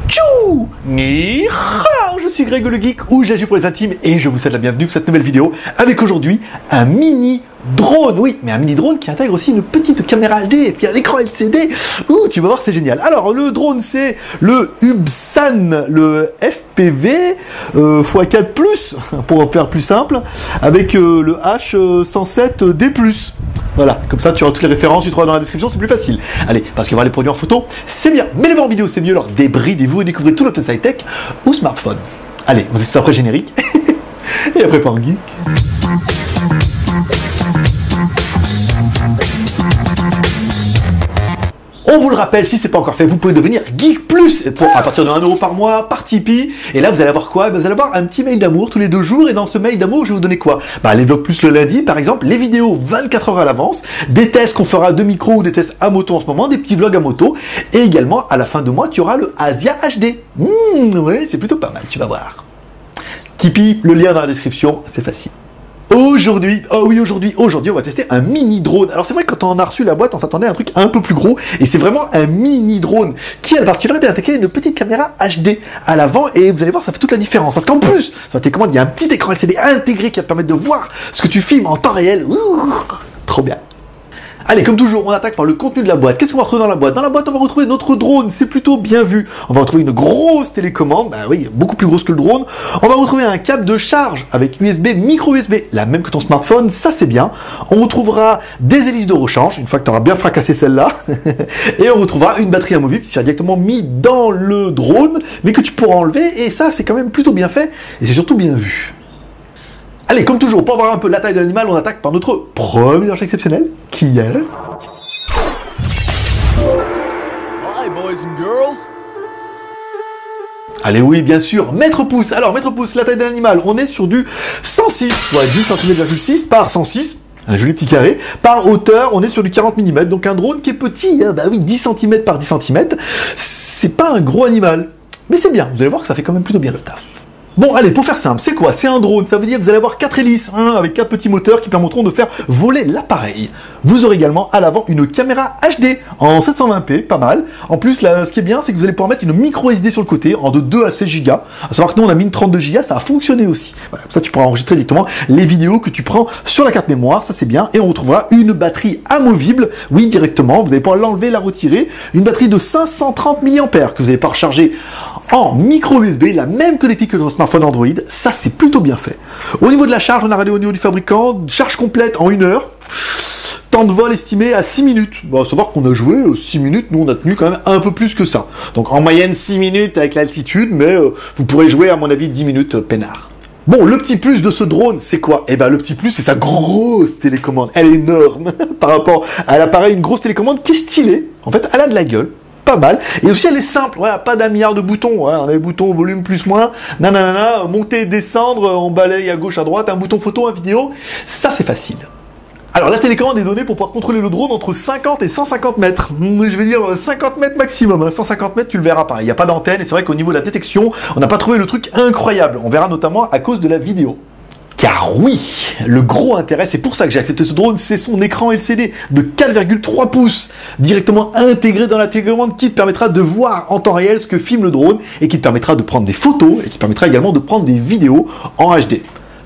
Tchou Ni hao, je suis Greg le Geek, ou j'agis pour les intimes, et je vous souhaite la bienvenue pour cette nouvelle vidéo, avec aujourd'hui un mini drone, oui, mais un mini drone qui intègre aussi une petite caméra HD et puis un écran LCD. Ouh, tu vas voir, c'est génial. Alors, le drone, c'est le Hubsan, le FPV x4+, pour faire plus simple, avec le H107D+. Voilà, comme ça, tu auras toutes les références, tu trouveras dans la description, c'est plus facile. Allez, parce que voir les produits en photo, c'est bien, mais les voir en vidéo, c'est mieux. Alors, débridez-vous et découvrez tout notre high-tech au smartphone. Allez, on se fait ça après générique. Et après, pas en geek. On vous le rappelle, si c'est pas encore fait, vous pouvez devenir Geek Plus à partir de 1 € par mois, par Tipeee. Et là, vous allez avoir quoi? Vous allez avoir un petit mail d'amour tous les 2 jours. Et dans ce mail d'amour, je vais vous donner quoi? Les vlogs plus le lundi, par exemple, les vidéos 24 heures à l'avance, des tests qu'on fera de micro ou des tests à moto en ce moment, des petits vlogs à moto. Et également, à la fin de mois, tu auras le Asia HD. Ouais, c'est plutôt pas mal, tu vas voir. Tipeee, le lien dans la description, c'est facile. Aujourd'hui, on va tester un mini drone. Alors c'est vrai que quand on a reçu la boîte, on s'attendait à un truc un peu plus gros, et c'est vraiment un mini drone qui a la particularité d'attaquer une petite caméra HD à l'avant, et vous allez voir, ça fait toute la différence. Parce qu'en plus, sur la télécommande, il y a un petit écran LCD intégré qui va te permettre de voir ce que tu filmes en temps réel. Ouh, trop bien. Allez, comme toujours, on attaque par le contenu de la boîte. Qu'est-ce qu'on va retrouver dans la boîte? Dans la boîte, on va retrouver notre drone, c'est plutôt bien vu. On va retrouver une grosse télécommande, oui, beaucoup plus grosse que le drone. On va retrouver un câble de charge avec USB, micro USB, la même que ton smartphone, ça c'est bien. On retrouvera des hélices de rechange, une fois que tu auras bien fracassé celle-là. Et on retrouvera une batterie amovible qui sera directement mise dans le drone, mais que tu pourras enlever, et ça c'est quand même plutôt bien fait, et c'est surtout bien vu. Allez, comme toujours, pour voir un peu la taille de l'animal, on attaque par notre premier objet exceptionnel, qui est... Hi, boys and girls. Allez, oui, bien sûr, mètre pouce. Alors, mètre pouce, la taille de l'animal, on est sur du 106, ouais, 10 cm,6 par 106, un joli petit carré. Par hauteur, on est sur du 40 mm, donc un drone qui est petit, hein, oui, 10 cm par 10 cm. C'est pas un gros animal, mais c'est bien, vous allez voir que ça fait quand même plutôt bien le taf. Bon, allez, pour faire simple, c'est quoi? C'est un drone, ça veut dire que vous allez avoir 4 hélices, avec 4 petits moteurs qui permettront de faire voler l'appareil. Vous aurez également à l'avant une caméra HD en 720p, pas mal. En plus, là, ce qui est bien, c'est que vous allez pouvoir mettre une micro SD sur le côté, en de 2 à 16 Go. À savoir que nous, on a mis une 32 Go, ça a fonctionné aussi. Voilà, comme ça, tu pourras enregistrer directement les vidéos que tu prends sur la carte mémoire, ça c'est bien. Et on retrouvera une batterie amovible, oui, directement. Vous allez pouvoir l'enlever, la retirer. Une batterie de 530 mAh que vous allez pouvoir recharger en micro USB, la même connectique que dans le smartphone Android, ça c'est plutôt bien fait. Au niveau de la charge, on a regardé au niveau du fabricant, charge complète en 1 heure, temps de vol estimé à 6 minutes. Bon, à savoir qu'on a joué 6 minutes, nous on a tenu quand même un peu plus que ça. Donc en moyenne 6 minutes avec l'altitude, mais vous pourrez jouer à mon avis 10 minutes peinard. Bon, le petit plus de ce drone, c'est quoi? Le petit plus, c'est sa grosse télécommande. Elle est énorme par rapport à l'appareil, une grosse télécommande qui est stylée. En fait, elle a de la gueule. Pas mal. Et aussi, elle est simple. Voilà, pas d'un milliard de boutons. Voilà, on a les boutons volume plus moins. Nanana, monter, descendre, on balaye à gauche, à droite, un bouton photo, un vidéo. Ça, c'est facile. Alors, la télécommande est donnée pour pouvoir contrôler le drone entre 50 et 150 mètres. Je vais dire 50 mètres maximum. 150 mètres, tu le verras pas. Il n'y a pas d'antenne. Et c'est vrai qu'au niveau de la détection, on n'a pas trouvé le truc incroyable. On verra notamment à cause de la vidéo. Car oui, le gros intérêt, c'est pour ça que j'ai accepté ce drone, c'est son écran LCD de 4,3 pouces, directement intégré dans la télécommande qui te permettra de voir en temps réel ce que filme le drone et qui te permettra de prendre des photos et qui te permettra également de prendre des vidéos en HD.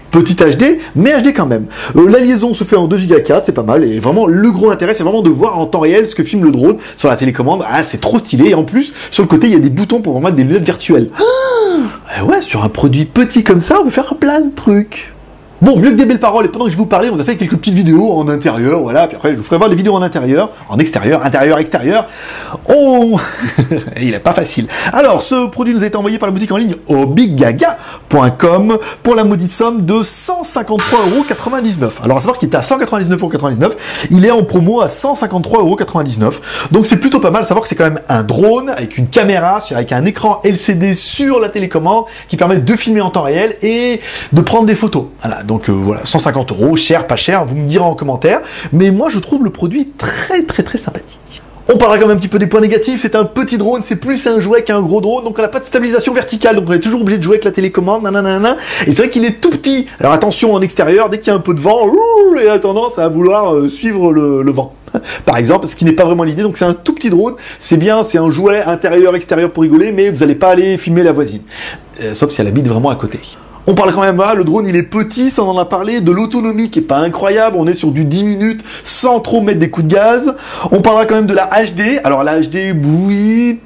Petit HD, mais HD quand même. La liaison se fait en 2 Go 4, c'est pas mal, et vraiment le gros intérêt, c'est vraiment de voir en temps réel ce que filme le drone sur la télécommande. Ah, c'est trop stylé, et en plus, sur le côté, il y a des boutons pour mettre des lunettes virtuelles. Ouais, sur un produit petit comme ça, on peut faire plein de trucs. Bon, mieux que des belles paroles, et pendant que je vous parlais, on a fait quelques petites vidéos en intérieur, voilà, puis après je vous ferai voir les vidéos en intérieur, en extérieur, intérieur, extérieur. Il est pas facile. Alors, ce produit nous a été envoyé par la boutique en ligne obiggaga.com pour la maudite somme de 153,99 €. Alors, à savoir qu'il était à 199,99 €, il est en promo à 153,99 €. Donc, c'est plutôt pas mal, à savoir que c'est quand même un drone avec une caméra, avec un écran LCD sur la télécommande qui permet de filmer en temps réel et de prendre des photos. Voilà, donc voilà, 150 €, cher, pas cher, vous me direz en commentaire. Mais moi, je trouve le produit très sympathique. On parlera quand même un petit peu des points négatifs, c'est un petit drone, c'est plus un jouet qu'un gros drone, donc on n'a pas de stabilisation verticale, donc on est toujours obligé de jouer avec la télécommande, nanana, et c'est vrai qu'il est tout petit. Alors attention en extérieur, dès qu'il y a un peu de vent, il a tendance à vouloir suivre le vent. Par exemple, ce qui n'est pas vraiment l'idée, donc c'est un tout petit drone, c'est bien, c'est un jouet intérieur-extérieur pour rigoler, mais vous n'allez pas aller filmer la voisine, sauf si elle habite vraiment à côté. On parle quand même, le drone il est petit, ça on en a parlé, de l'autonomie qui est pas incroyable, on est sur du 10 minutes sans trop mettre des coups de gaz. On parlera quand même de la HD, alors la HD, oui,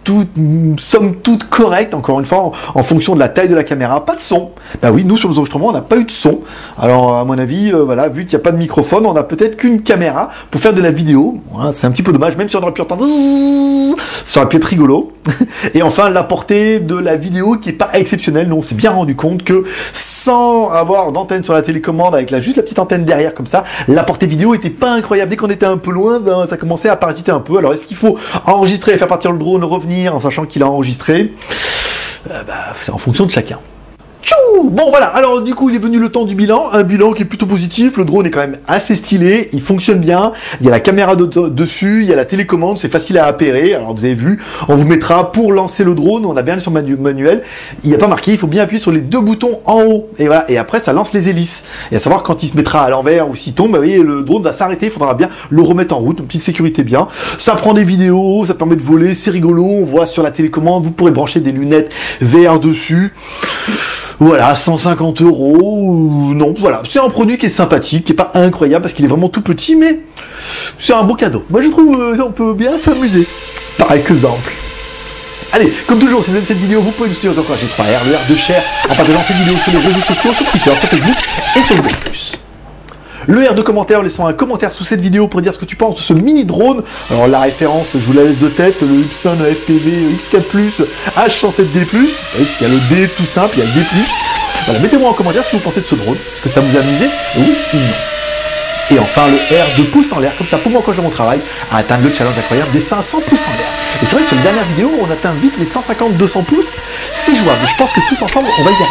somme toute correcte, encore une fois, en fonction de la taille de la caméra, pas de son. Bah oui, nous sur les enregistrements on n'a pas eu de son, alors à mon avis, voilà, vu qu'il n'y a pas de microphone, on a peut-être qu'une caméra pour faire de la vidéo, voilà, c'est un petit peu dommage, même si on aurait pu entendre, ça aurait pu être rigolo. Et enfin, la portée de la vidéo qui est pas exceptionnelle, nous on s'est bien rendu compte que sans avoir d'antenne sur la télécommande, avec juste la petite antenne derrière comme ça, la portée vidéo était pas incroyable. Dès qu'on était un peu loin, ben, ça commençait à parasiter un peu. Alors est-ce qu'il faut enregistrer, faire partir le drone, revenir en sachant qu'il a enregistré? C'est en fonction de chacun. Bon voilà, alors du coup il est venu le temps du bilan, un bilan qui est plutôt positif, le drone est quand même assez stylé, il fonctionne bien, il y a la caméra dessus, il y a la télécommande, c'est facile à appairer, alors vous avez vu, on vous mettra pour lancer le drone, on a bien sur manuel, il n'y a pas marqué, il faut bien appuyer sur les deux boutons en haut, et voilà, et après ça lance les hélices, et à savoir quand il se mettra à l'envers ou s'il tombe, vous voyez, le drone va s'arrêter, il faudra bien le remettre en route, une petite sécurité bien, ça prend des vidéos, ça permet de voler, c'est rigolo, on voit sur la télécommande, vous pourrez brancher des lunettes VR dessus. Voilà, 150 €, non, voilà, c'est un produit qui est sympathique, qui est pas incroyable parce qu'il est vraiment tout petit, mais c'est un beau cadeau. Moi je trouve on peut bien s'amuser, par exemple. Allez, comme toujours, si vous aimez cette vidéo, vous pouvez nous soutenir encore chez 3R, le R de Cher, en partageant cette vidéo sur les réseaux sociaux, sur Twitter, sur Facebook et sur Google+. Le R de commentaires, laissons un commentaire sous cette vidéo pour dire ce que tu penses de ce mini drone. Alors la référence, je vous la laisse de tête, le Hubsan FPV X4+, H107D+, il y a le D tout simple, il y a le D+. Voilà, mettez-moi en commentaire ce que vous pensez de ce drone, est-ce que ça vous a amusé, oui ou non. Et enfin le R de pouce en l'air, comme ça pour moi quand j'ai mon travail, à atteindre le challenge incroyable des 500 pouces en l'air. Et c'est vrai que sur la dernière vidéo, on atteint vite les 150-200 pouces, c'est jouable, je pense que tous ensemble, on va y arriver.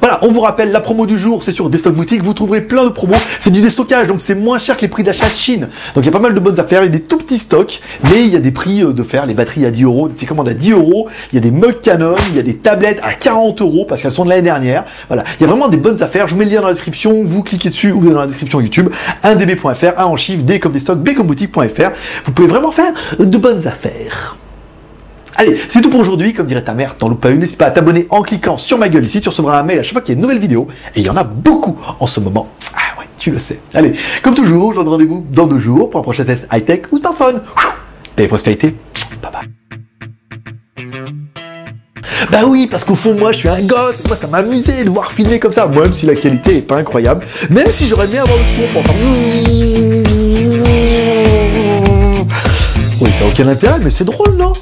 Voilà, on vous rappelle, la promo du jour, c'est sur Destock Boutique, vous trouverez plein de promos, c'est du déstockage, donc c'est moins cher que les prix d'achat de Chine. Donc il y a pas mal de bonnes affaires, il y a des tout petits stocks, mais il y a des prix de fer, les batteries à 10 €, des commandes à 10 €, il y a des mugs Canon, il y a des tablettes à 40 € parce qu'elles sont de l'année dernière. Voilà, il y a vraiment des bonnes affaires, je vous mets le lien dans la description, vous cliquez dessus ou vous allez dans la description YouTube, 1db.fr, 1 en chiffre, D comme Destock, B comme boutique.fr. Vous pouvez vraiment faire de bonnes affaires. Allez, c'est tout pour aujourd'hui, comme dirait ta mère, t'en loupes pas une, n'hésite pas à t'abonner en cliquant sur ma gueule ici, tu recevras un mail à chaque fois qu'il y a une nouvelle vidéo, et il y en a beaucoup en ce moment. Ah ouais, tu le sais. Allez, comme toujours, je vous donne rendez-vous dans 2 jours pour un prochain test high-tech ou smartphone. Paix et prospérité, bye bye. Bah oui, parce qu'au fond, moi, je suis un gosse, moi, ça m'amusait de voir filmer comme ça, même si la qualité est pas incroyable, même si j'aurais aimé avoir le son pour entendre... Oui, ça n'a aucun intérêt, mais c'est drôle, non?